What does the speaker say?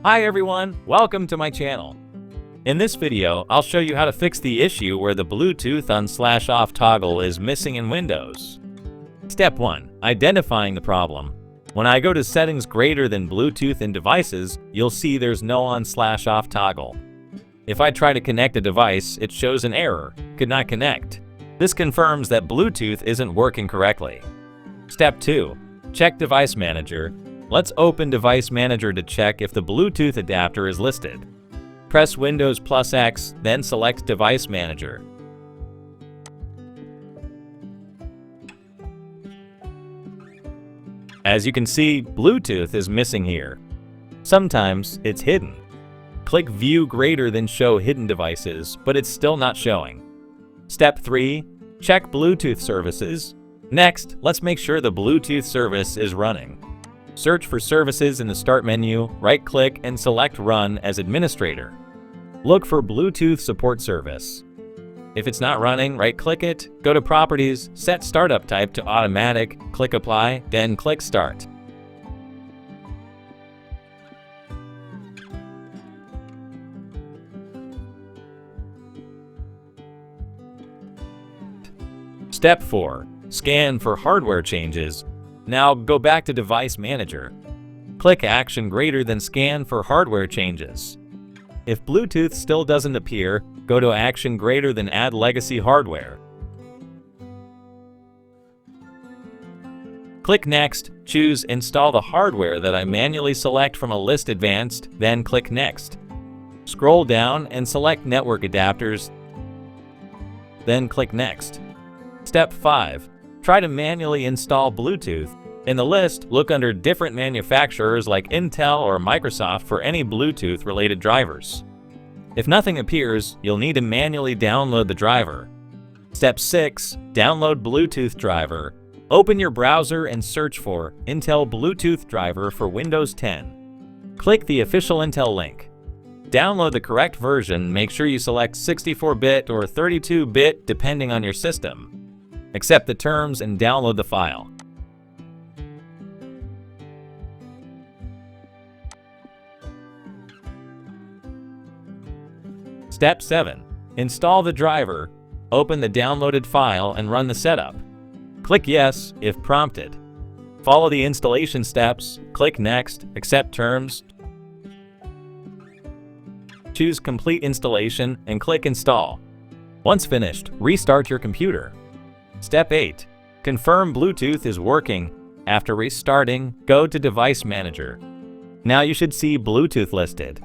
Hi everyone, welcome to my channel. In this video, I'll show you how to fix the issue where the Bluetooth on/off toggle is missing in Windows. Step 1. Identifying the problem. When I go to settings greater than Bluetooth in devices, you'll see there's no on/off toggle. If I try to connect a device, it shows an error, could not connect. This confirms that Bluetooth isn't working correctly. Step 2. Check Device Manager. Let's open Device Manager to check if the Bluetooth adapter is listed. Press Windows +X, then select Device Manager. As you can see, Bluetooth is missing here. Sometimes it's hidden. Click View greater than Show Hidden Devices, but it's still not showing. Step 3. Check Bluetooth services. Next, let's make sure the Bluetooth service is running. Search for Services in the Start menu, right-click and select Run as Administrator. Look for Bluetooth Support Service. If it's not running, right-click it, go to Properties, set Startup Type to Automatic, click Apply, then click Start. Step 4. Scan for hardware changes. Now go back to Device Manager. Click Action greater than Scan for hardware changes. If Bluetooth still doesn't appear, go to Action greater than Add legacy hardware. Click Next, choose Install the hardware that I manually select from a list advanced, then click Next. Scroll down and select Network Adapters, then click Next. Step 5. Try to manually install Bluetooth. In the list, look under different manufacturers like Intel or Microsoft for any Bluetooth-related drivers. If nothing appears, you'll need to manually download the driver. Step 6. Download Bluetooth driver. Open your browser and search for Intel Bluetooth driver for Windows 10. Click the official Intel link. Download the correct version. Make sure you select 64-bit or 32-bit depending on your system. Accept the terms and download the file. Step 7. Install the driver. Open the downloaded file and run the setup. Click Yes if prompted. Follow the installation steps, click Next, accept terms. Choose Complete Installation and click Install. Once finished, restart your computer. Step 8. Confirm Bluetooth is working. After restarting, go to Device Manager. Now you should see Bluetooth listed.